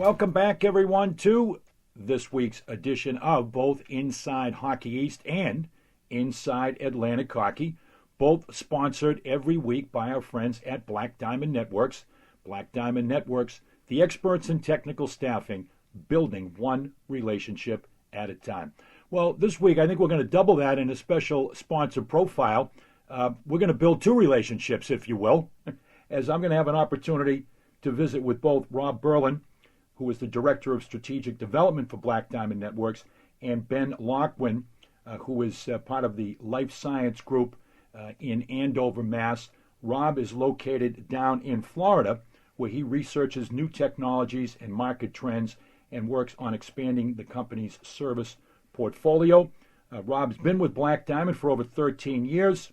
Welcome back, everyone, to this week's edition of both Inside Hockey East and Inside Atlantic Hockey, both sponsored every week by our friends at Black Diamond Networks. Black Diamond Networks, the experts in technical staffing, building one relationship at a time. Well, this week, I think we're going to double that in a special sponsor profile. We're going to build two relationships, if you will, as I'm going to have an opportunity to visit with both Rob Berlin, who is the Director of Strategic Development for Black Diamond Networks, and Ben Loughlin, who is part of the Life Science Group in Andover, Mass. Rob is located down in Florida, where he researches new technologies and market trends and works on expanding the company's service portfolio. Rob's been with Black Diamond for over 13 years,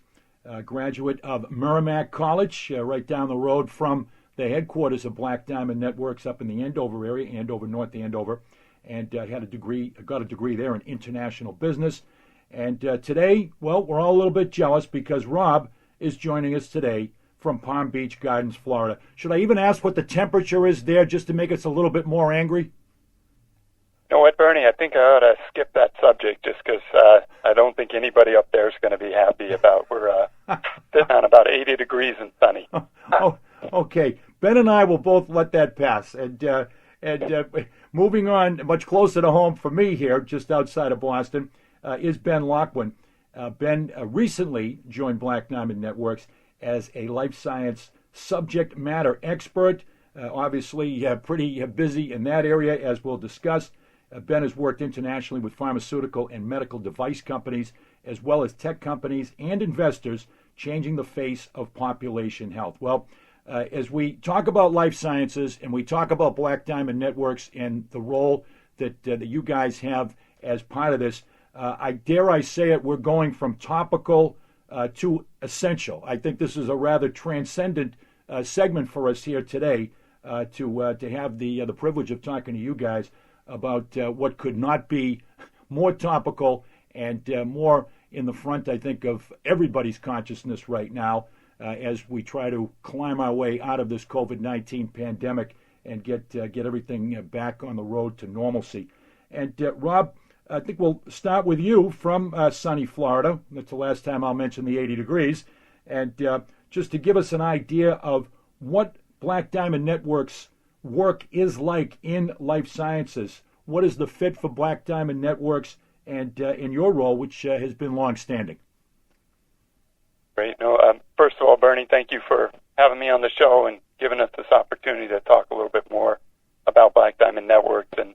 graduate of Merrimack College, right down the road from the headquarters of Black Diamond Networks up in the Andover area, Andover, North Andover, and got a degree there in international business. And today, well, we're all a little bit jealous because Rob is joining us today from Palm Beach Gardens, Florida. Should I even ask what the temperature is there just to make us a little bit more angry? You know what, Bernie, I think I ought to skip that subject just because I don't think anybody up there is going to be happy about we're sitting on about 80 degrees and sunny. Oh, okay. Ben and I will both let that pass. And moving on, much closer to home for me here, just outside of Boston, is Ben Loughlin. Ben recently joined Black Diamond Networks as a life science subject matter expert. Obviously, pretty busy in that area, as we'll discuss. Ben has worked internationally with pharmaceutical and medical device companies, as well as tech companies and investors, changing the face of population health. Well, as we talk about life sciences and we talk about Black Diamond Networks and the role that you guys have as part of this, I dare say it, we're going from topical to essential. I think this is a rather transcendent segment for us here today to have the privilege of talking to you guys about what could not be more topical and more in the front, I think, of everybody's consciousness right now as we try to climb our way out of this COVID-19 pandemic and get everything back on the road to normalcy. And Rob, I think we'll start with you from sunny Florida. That's the last time I'll mention the 80 degrees. And just to give us an idea of what Black Diamond Networks work is like in life sciences. What is the fit for Black Diamond Networks and in your role, which has been long-standing? Great. No, first of all, Bernie, thank you for having me on the show and giving us this opportunity to talk a little bit more about Black Diamond Networks. And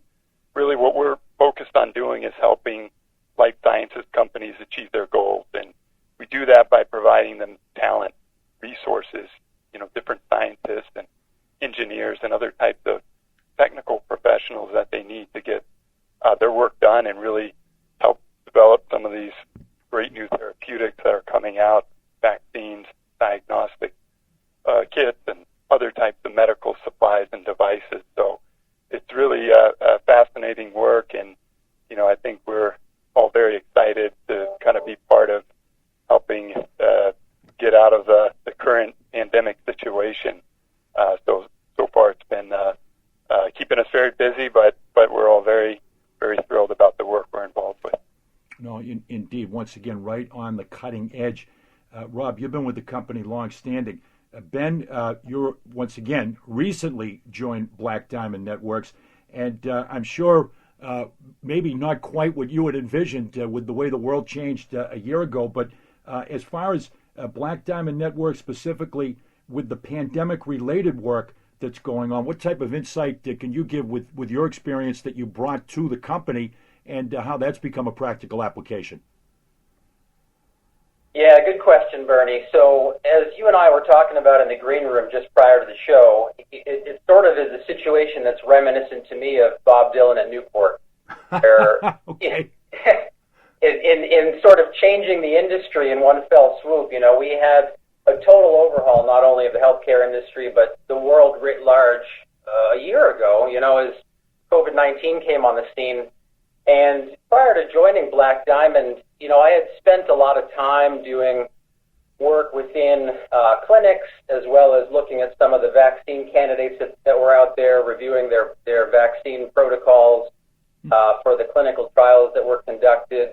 really what we're focused on doing is helping life sciences companies achieve their goals. And we do that by providing them talent, resources, different scientists and engineers and other types of technical professionals that they need to get their work done and really help develop some of these great new therapeutics that are coming out, vaccines, diagnostic kits, and other types of medical supplies and devices. So it's really a fascinating work, and I think we're all very excited to kind of be part of helping get out of the current pandemic situation. So far it's been keeping us very busy, but we're all very, very thrilled about the work we're involved with. No, indeed. Once again, right on the cutting edge. Rob, you've been with the company long-standing. Ben, you're, once again, recently joined Black Diamond Networks, and I'm sure maybe not quite what you had envisioned with the way the world changed a year ago, but as far as Black Diamond Networks specifically with the pandemic-related work that's going on, what type of insight can you give with your experience that you brought to the company and how that's become a practical application? Yeah, good question, Bernie. So as you and I were talking about in the green room just prior to the show, it sort of is a situation that's reminiscent to me of Bob Dylan at Newport, where okay. in sort of changing the industry in one fell swoop, we had a total overhaul not only of the healthcare industry, but the world writ large a year ago, as COVID-19 came on the scene. And prior to joining Black Diamond, I had spent a lot of time doing work within clinics, as well as looking at some of the vaccine candidates that were out there, reviewing their vaccine protocols for the clinical trials that were conducted,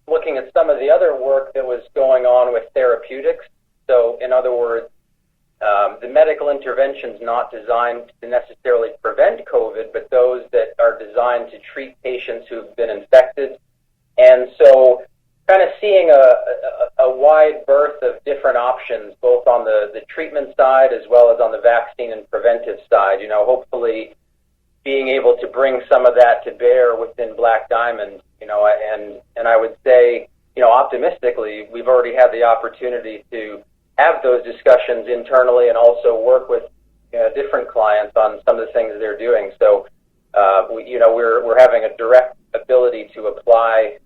looking at some of the other work that was going on with therapeutics. So, in other words, the medical interventions not designed to necessarily prevent COVID, but those that are designed to treat patients who've been infected. And so kind of seeing a wide berth of different options, both on the treatment side as well as on the vaccine and preventive side. Hopefully being able to bring some of that to bear within Black Diamond, and I would say, optimistically, we've already had the opportunity to have those discussions internally and also work with different clients on some of the things they're doing. So, we're having a direct ability to apply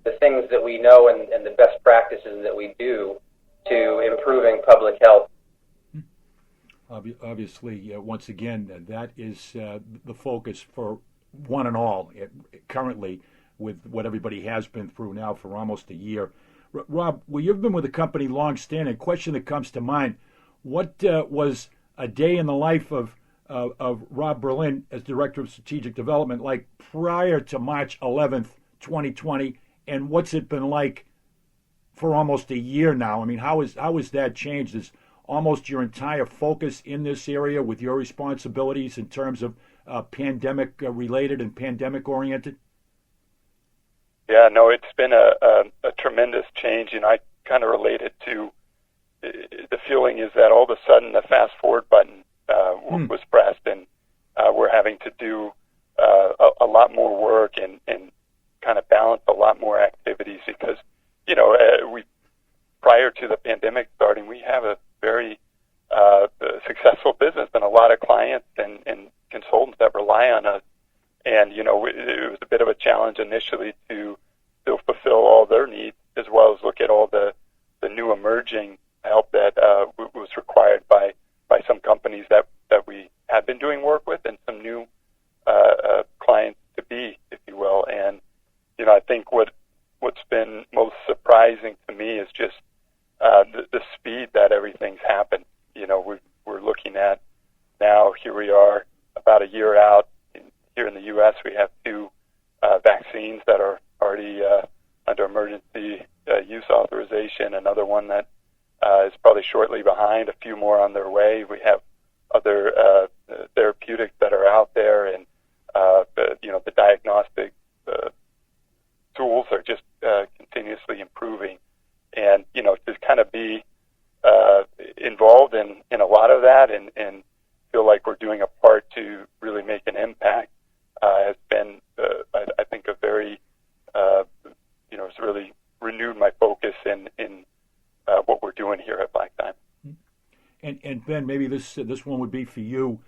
the things that we know and the best practices that we do to improving public health. Obviously, once again, that is the focus for one and all currently, with what everybody has been through now for almost a year. Rob, well, you've been with the company long-standing. Question that comes to mind: what was a day in the life of Rob Berlin as Director of Strategic Development like prior to March 11th, 2020, and what's it been like for almost a year now? I mean, how has that changed? Is almost your entire focus in this area with your responsibilities in terms of pandemic-related and pandemic-oriented? Yeah, no, it's been a tremendous change, and I kind of relate it to the feeling is that all of a sudden the fast-forward button was pressed, and we're having to do a lot more work and kind of balance a lot more activities because, we prior to the pandemic starting, we have a very successful business and a lot of clients and consultants that rely on us. And, it was a bit of a challenge initially to still fulfill all their needs, as well as look at all the new emerging help that was required by some companies that we had been doing work with and some new clients to be, if you will. And, I think what's been most surprising to me is just the speed that everything's happened. We're looking at now, here we are about a year out. Here in the U.S., we have 2 vaccines that are already under emergency use authorization, another one that is probably shortly behind, a few more on their way. We have other therapeutics that are out there, and the diagnostic tools are just continuously improving. And, to kind of be involved in a lot of that and feel like we're doing a part to really make an impact has been, I think, a very, it's really renewed my focus in what we're doing here at Black Diamond. And Ben, maybe this one would be for you.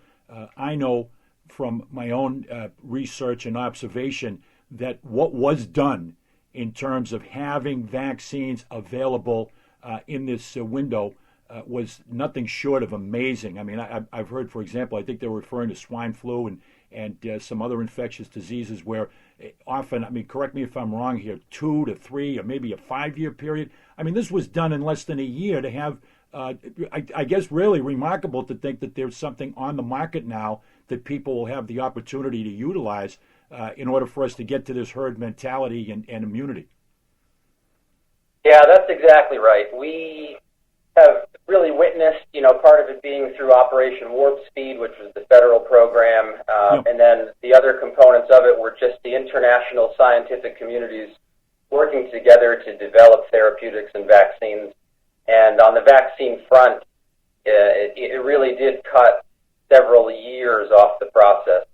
I know from my own research and observation that what was done in terms of having vaccines available in this window was nothing short of amazing. I mean, I've heard, for example, I think they were referring to swine flu and some other infectious diseases where often, I mean, correct me if I'm wrong here, 2 to 3 or maybe a 5-year period. I mean, this was done in less than a year to have, I guess, really remarkable to think that there's something on the market now that people will have the opportunity to utilize in order for us to get to this herd mentality and immunity. Yeah, that's exactly right. We have really witnessed, part of it being through Operation Warp Speed, which was the federal program, and then the other components of it were just the international scientific communities working together to develop therapeutics and vaccines. And on the vaccine front, it really did cut several years off the process.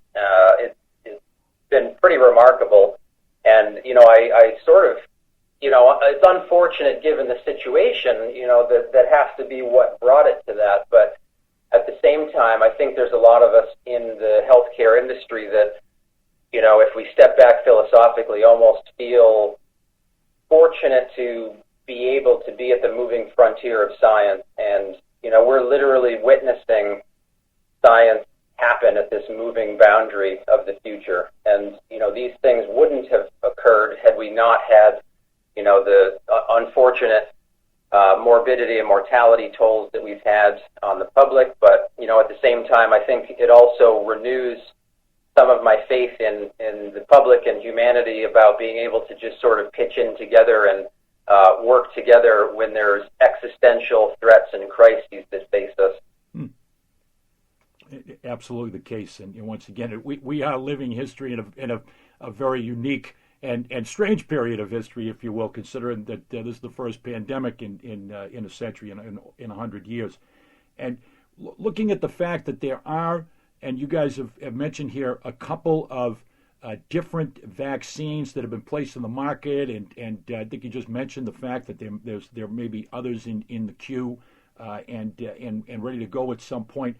It's been pretty remarkable. And, I sort of, it's unfortunate given the situation, that has to be what brought it to that. But at the same time, I think there's a lot of us in the healthcare industry that, if we step back philosophically, almost feel fortunate to be able to be at the moving frontier of science. And, we're literally witnessing science happen at this moving boundary of the future. And, these things wouldn't have occurred had we not had, the unfortunate morbidity and mortality tolls that we've had on the public. But, at the same time, I think it also renews some of my faith in the public and humanity about being able to just sort of pitch in together and work together when there's existential threats and crises that face us. Absolutely the case. And once again, we are living history in a very unique and strange period of history, if you will, considering that this is the first pandemic in a century, in 100 years. And looking at the fact that there are, and you guys have mentioned here, a couple of different vaccines that have been placed in the market, and I think you just mentioned the fact that there may be others in the queue and ready to go at some point.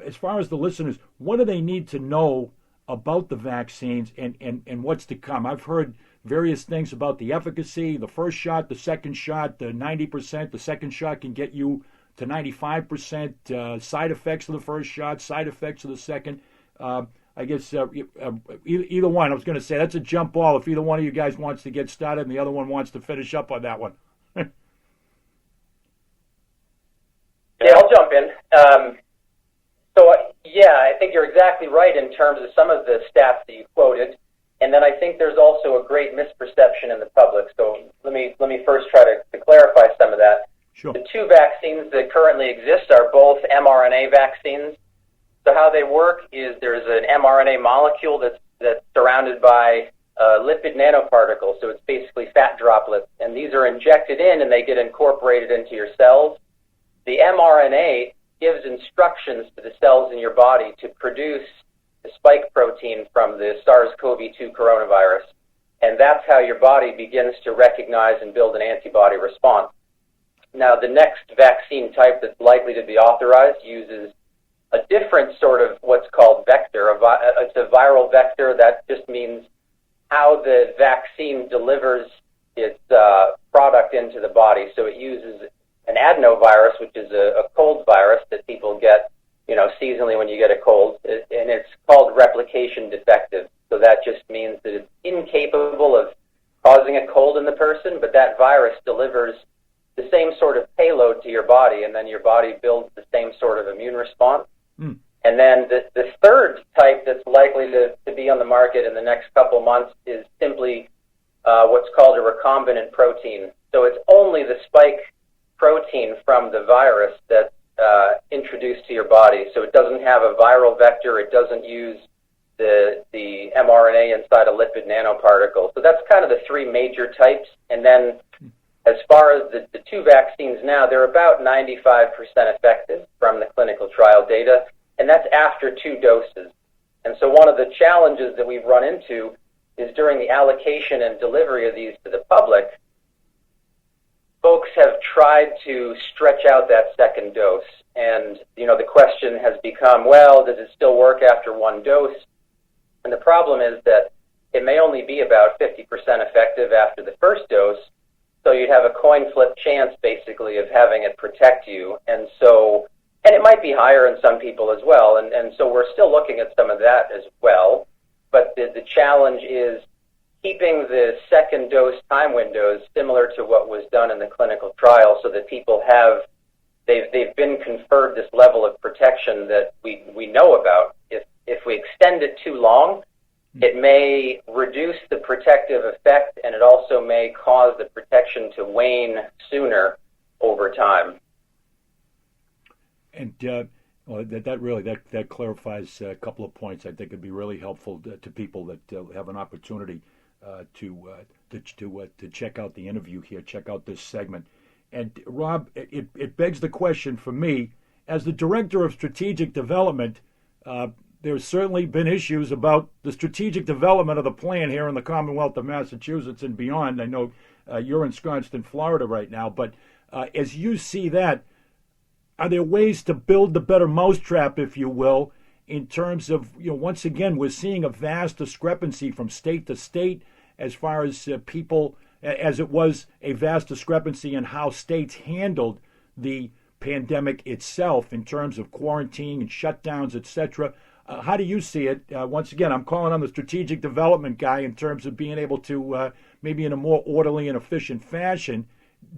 As far as the listeners, what do they need to know about the vaccines and what's to come? I've heard various things about the efficacy, the first shot, the second shot, the 90%. The second shot can get you to 95%. Side effects of the first shot, side effects of the second. I guess either one. I was going to say that's a jump ball if either one of you guys wants to get started and the other one wants to finish up on that one. Yeah, I'll jump in. I think you're exactly right in terms of some of the stats that you quoted, and then I think there's also a great misperception in the public. So let me first try to clarify some of that. Sure. The two vaccines that currently exist are both mRNA vaccines. So how they work is there's an mRNA molecule that's surrounded by lipid nanoparticles. So it's basically fat droplets, and these are injected in and they get incorporated into your cells. The mRNA gives instructions to the cells in your body to produce the spike protein from the SARS-CoV-2 coronavirus. And that's how your body begins to recognize and build an antibody response. Now, the next vaccine type that's likely to be authorized uses a different sort of what's called vector. It's a viral vector. That just means how the vaccine delivers its product into the body. So it uses an adenovirus, which is a cold virus that people get, seasonally when you get a cold, and it's called replication defective. So that just means that it's incapable of causing a cold in the person, but that virus delivers the same sort of payload to your body, and then your body builds the same sort of immune response. Mm. And then the third type that's likely to be on the market in the next couple months is simply what's called a recombinant protein. So it's only the spike protein from the virus that's introduced to your body. So it doesn't have a viral vector. It doesn't use the mRNA inside a lipid nanoparticle. So that's kind of the three major types. And then as far as the two vaccines now, they're about 95% effective from the clinical trial data, and that's after 2 doses. And so one of the challenges that we've run into is during the allocation and delivery of these to the public, folks have tried to stretch out that second dose. And, the question has become, well, does it still work after 1 dose? And the problem is that it may only be about 50% effective after the first dose. So you'd have a coin flip chance, basically, of having it protect you. And it might be higher in some people as well. And so we're still looking at some of that as well. But the challenge is keeping the second dose time windows similar to what was done in the clinical trial so that people they've been conferred this level of protection that we know about. If we extend it too long, it may reduce the protective effect, and it also may cause the protection to wane sooner over time. And that clarifies a couple of points. I think it'd be really helpful to people that have an opportunity to check out the interview here, check out this segment. And Rob, it begs the question for me, as the Director of Strategic Development, there's certainly been issues about the strategic development of the plan here in the Commonwealth of Massachusetts and beyond. I know you're ensconced in Florida right now, but as you see that, are there ways to build the better mousetrap, if you will, in terms of, once again, we're seeing a vast discrepancy from state to state as far as people, as it was a vast discrepancy in how states handled the pandemic itself in terms of quarantine and shutdowns, etc. How do you see it? Once again, I'm calling on the strategic development guy in terms of being able to, maybe in a more orderly and efficient fashion,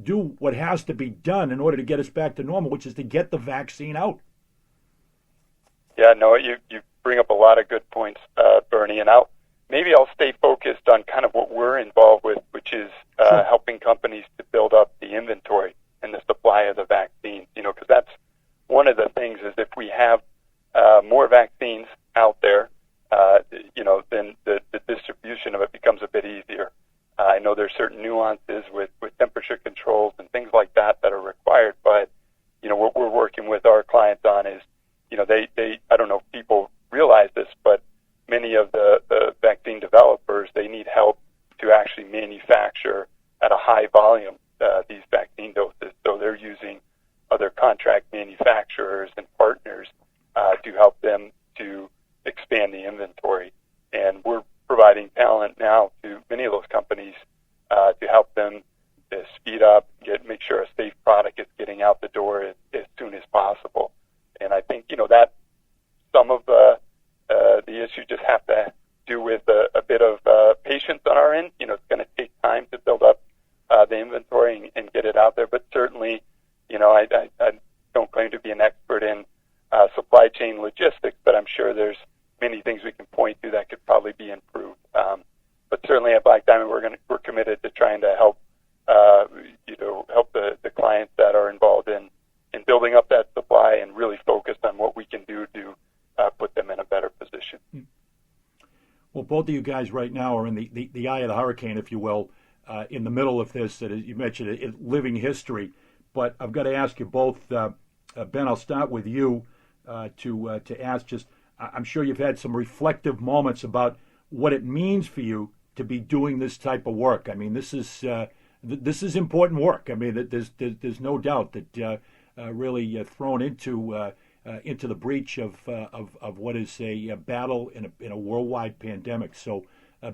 do what has to be done in order to get us back to normal, which is to get the vaccine out. Yeah, no, you bring up a lot of good points, Bernie, and I'll stay focused on kind of what we're involved with, which is helping companies to build up the inventory and the supply of the vaccines. Because that's one of the things is if we have more vaccines out there, then the distribution of it becomes a bit easier. I know there's certain nuances with temperature controls and things like that are required, but what we're working with our clients on is, they I don't know if people realize this, but many of the vaccine developers, they need help to actually manufacture at a high volume these vaccine doses. So they're using other contract manufacturers and partners to help them to expand the inventory. And we're providing talent now to many of those companies to help them to speed up, make sure a safe product is getting out the door as soon as possible. And I think, that some of the issue just have to do with a bit of patience on our end. It's going to take time to build up the inventory and get it out there. But certainly, I don't claim to be an expert in supply chain logistics, but I'm sure there's many things we can point to that could probably be improved. But certainly at Black Diamond, we're committed to trying to help the clients that are involved in building up that supply and really focus on what we can do to put them in a better position. Well, both of you guys right now are in the eye of the hurricane, if you will, in the middle of this. That you mentioned living history. But I've got to ask you both, Ben. I'll start with you to ask. Just, I'm sure you've had some reflective moments about what it means for you to be doing this type of work. I mean, this is important work. I mean, there's no doubt that really thrown into the breach of what is a battle in a worldwide pandemic. So,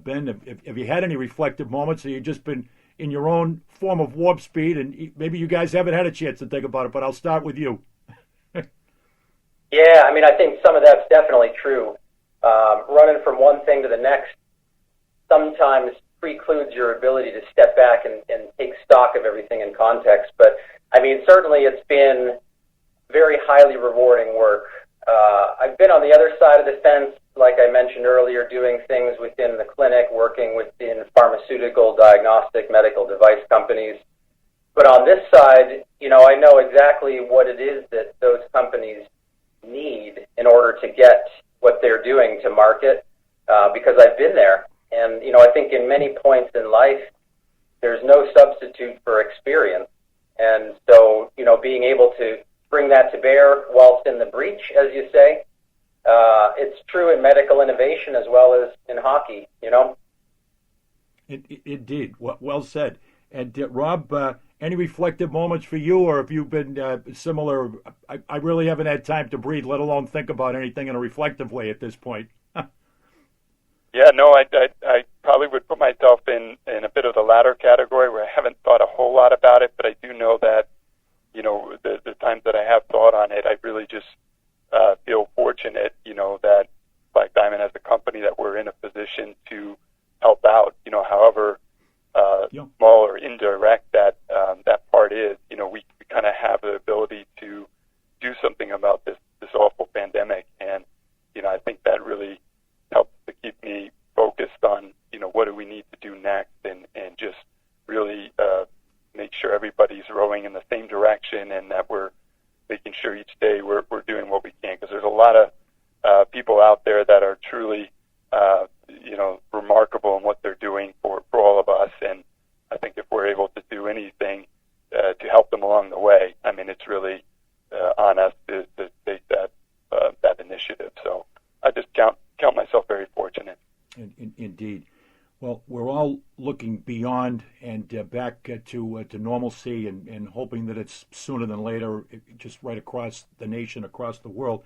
Ben, have you had any reflective moments, or you just been in your own form of warp speed, and maybe you guys haven't had a chance to think about it? But I'll start with you. Yeah, I mean, I think some of that's definitely true. Running from one thing to the next sometimes precludes your ability to step back and take stock of everything in context. But, I mean, certainly it's been very highly rewarding work. I've been on the other side of the fence, like I mentioned earlier, doing things within the clinic, working within pharmaceutical, diagnostic, medical device companies. But on this side, I know exactly what it is that those companies need in order to get what they're doing to market, because I've been there. And, I think in many points in life, there's no substitute for experience. And so, being able to bring that to bear whilst in the breach, as you say, it's true in medical innovation as well as in hockey, Indeed. Well said. And Rob, any reflective moments for you, or have you been similar? I really haven't had time to breathe, let alone think about anything in a reflective way at this point. Yeah, no, I probably would put myself in a bit of the latter category where I haven't thought a whole lot about it, but I do know that, the times that I have thought on it, I really just feel fortunate, that Black Diamond as a company that we're in a position to help out, however small or indirect that part is. We kind of have the ability to do something about this awful pandemic, and I think that really helps to keep me focused on what do we need to do next, and just really make sure everybody's rowing in the same direction, and that we're making sure each day we're doing what we can, because there's a lot of people out there that are truly remarkable in what they're doing for all of us. And I think if we're able to do anything to help them along the way, I mean, it's really on us to take that initiative. So I just count myself very fortunate. Indeed. Well, we're all looking beyond and back to normalcy, and hoping that it's sooner than later, just right across the nation, across the world.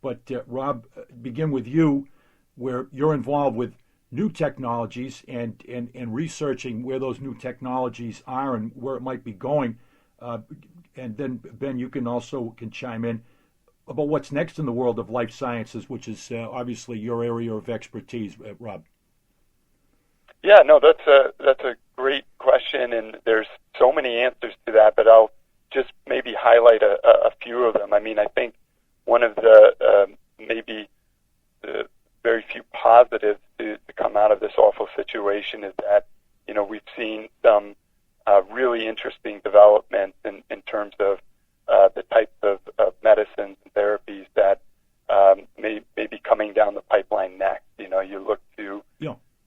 But Rob, begin with you, where you're involved with new technologies and researching where those new technologies are and where it might be going. And then, Ben, you can chime in about what's next in the world of life sciences, which is obviously your area of expertise, Rob. Yeah, no, that's a great question, and there's so many answers to that, but I'll just maybe highlight a few of them. I mean, I think one of the maybe very few positives to come out of this awful situation is that, we've seen some really interesting developments in terms of the types of medicines and therapies that may be coming down the pipeline next. You look to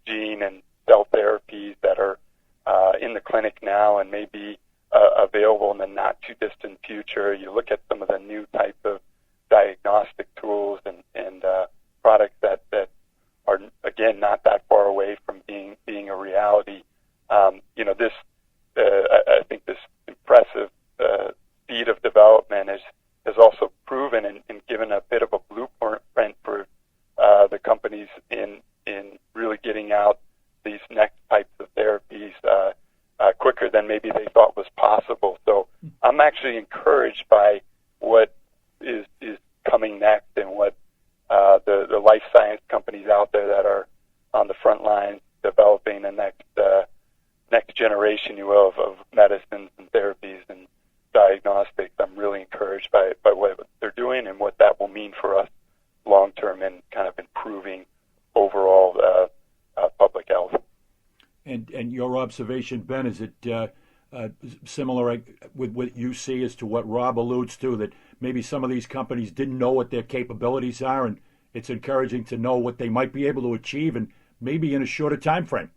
gene and cell therapies that are in the clinic now and may be available in the not too distant future. You look at some of the new type of diagnostic tools and products that are, again, not that far away from being a reality. I think this impressive speed of development has also proven and given a bit of a blueprint for the companies in really getting out these next types of therapies quicker than maybe they thought was possible. So I'm actually encouraged by what is coming next and what the life science companies out there that are on the front lines developing the next generation, you will, of medicines and therapies and diagnostics. I'm really encouraged by what they're doing and what that will mean for us long term in kind of improving overall public health. And your observation, Ben, is it similar with what you see as to what Rob alludes to, that maybe some of these companies didn't know what their capabilities are, and it's encouraging to know what they might be able to achieve, and maybe in a shorter time frame?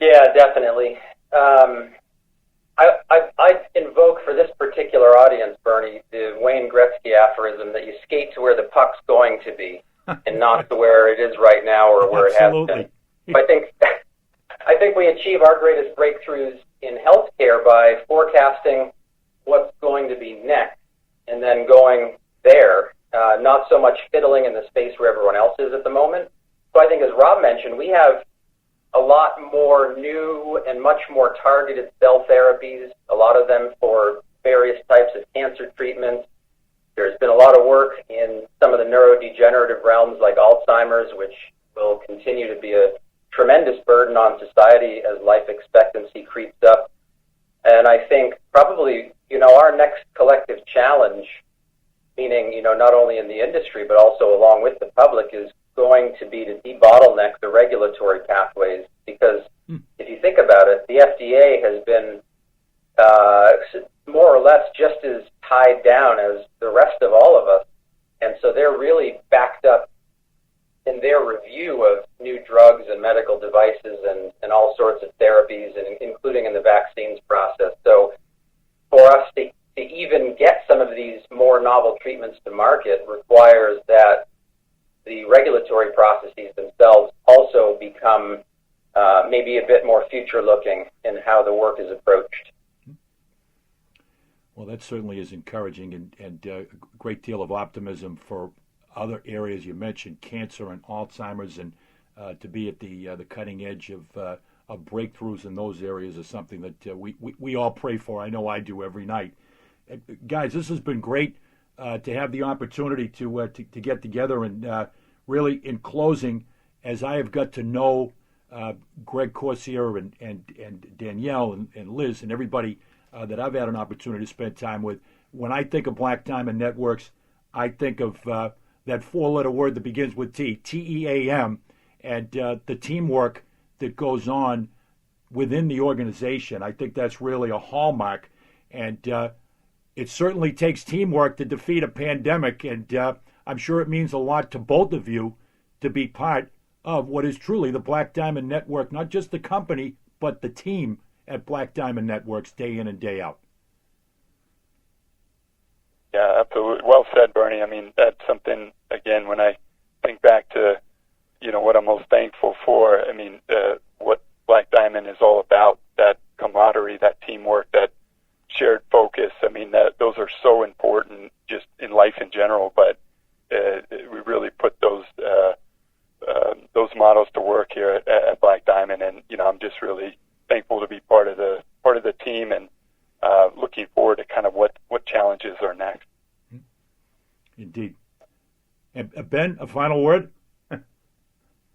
Yeah, definitely. I'd invoke for this particular audience, Bernie, the Wayne Gretzky aphorism that you skate to where the puck's going to be and not to where it is right now or where Absolutely. It has been. I think we achieve our greatest breakthroughs in healthcare by forecasting what's going to be next and then going there, not so much fiddling in the space where everyone else is at the moment. So I think, as Rob mentioned, we have a lot more new and much more targeted cell therapies, a lot of them for various types of cancer treatments. There's been a lot of work in some of the neurodegenerative realms like Alzheimer's, which will continue to be a tremendous burden on society as life expectancy creeps up. And I think probably, our next collective challenge, meaning, not only in the industry but also along with the public, is going to be to debottleneck the regulatory pathways, because if you think about it, the FDA has been more or less just as tied down as the rest of all of us, and so they're really backed up in their review of new drugs and medical devices and all sorts of therapies, and including in the vaccines process. So for us to even get some of these more novel treatments to market requires that the regulatory processes themselves also become maybe a bit more future-looking in how the work is approached. Well, that certainly is encouraging, and a great deal of optimism for other areas you mentioned, cancer and Alzheimer's, and to be at the cutting edge of breakthroughs in those areas is something that we all pray for. I know I do every night. Guys, this has been great to have the opportunity to get together, and really, in closing, as I have got to know Greg Corsier and Danielle and Liz and everybody that I've had an opportunity to spend time with, when I think of Black Diamond Networks, I think of that four-letter word that begins with T, T-E-A-M, and the teamwork that goes on within the organization. I think that's really a hallmark, and it certainly takes teamwork to defeat a pandemic, and I'm sure it means a lot to both of you to be part of what is truly the Black Diamond Network, not just the company, but the team at Black Diamond Networks day in and day out. Yeah, absolutely. Well said, Bernie. I mean, that's something, again, when I think back to, what I'm most thankful for, I mean, what Black Diamond is all about, that camaraderie, that teamwork, that shared focus. I mean, those are so important just in life in general, but we really put those models to work here at Black Diamond, and I'm just really thankful to be part of the team, and looking forward to kind of what challenges are next. Indeed. And Ben, a final word?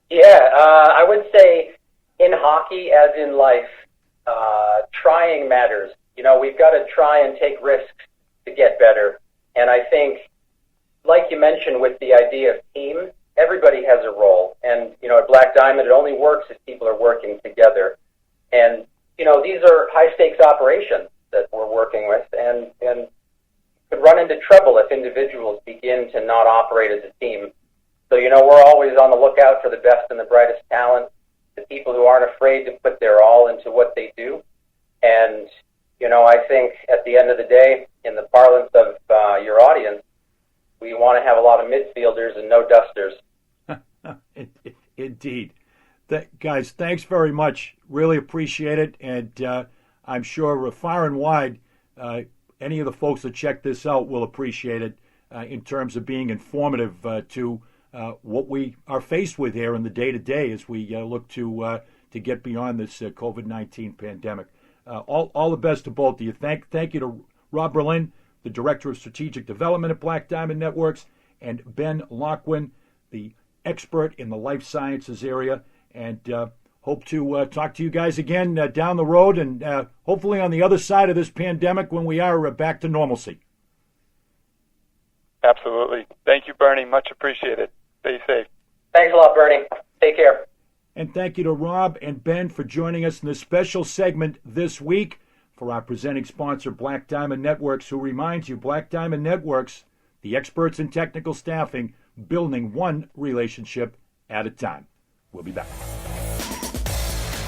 Yeah, I would say in hockey, as in life, trying matters. We've got to try and take risks to get better. And I think like you mentioned with the idea of team, everybody has a role. And, at Black Diamond, it only works if people are working together. And, these are high-stakes operations that we're working with, and could run into trouble if individuals begin to not operate as a team. So, we're always on the lookout for the best and the brightest talent, the people who aren't afraid to put their all into what they do. And, I think at the end of the day, in the parlance of your audience, we want to have a lot of midfielders and no dusters. Indeed. Guys, thanks very much. Really appreciate it. And I'm sure far and wide, any of the folks that check this out will appreciate it in terms of being informative to what we are faced with here in the day-to-day as we look to get beyond this COVID-19 pandemic. All the best to both of you. Thank you to Rob Berlin, the Director of Strategic Development at Black Diamond Networks, and Ben Loughlin, the expert in the life sciences area. And hope to talk to you guys again down the road and hopefully on the other side of this pandemic when we are back to normalcy. Absolutely. Thank you, Bernie. Much appreciated. Stay safe. Thanks a lot, Bernie. Take care. And thank you to Rob and Ben for joining us in this special segment this week for our presenting sponsor, Black Diamond Networks, who reminds you, Black Diamond Networks, the experts in technical staffing, building one relationship at a time. We'll be back.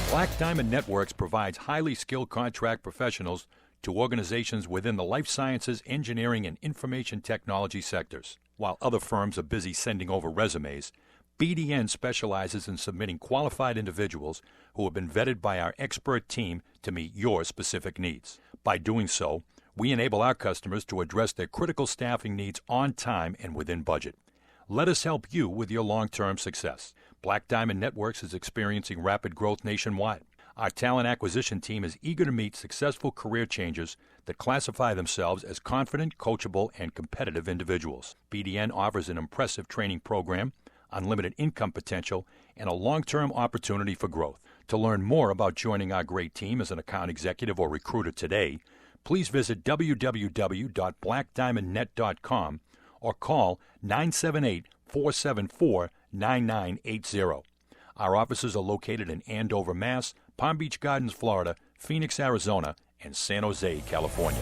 Black Diamond Networks provides highly skilled contract professionals to organizations within the life sciences, engineering, and information technology sectors. While other firms are busy sending over resumes, BDN specializes in submitting qualified individuals who have been vetted by our expert team to meet your specific needs. By doing so, we enable our customers to address their critical staffing needs on time and within budget. Let us help you with your long-term success. Black Diamond Networks is experiencing rapid growth nationwide. Our talent acquisition team is eager to meet successful career changers that classify themselves as confident, coachable, and competitive individuals. BDN offers an impressive training program, unlimited income potential, and a long-term opportunity for growth. To learn more about joining our great team as an account executive or recruiter today, please visit www.blackdiamondnet.com or call 978-474-9980. Our offices are located in Andover, Mass., Palm Beach Gardens, Florida, Phoenix, Arizona, and San Jose, California.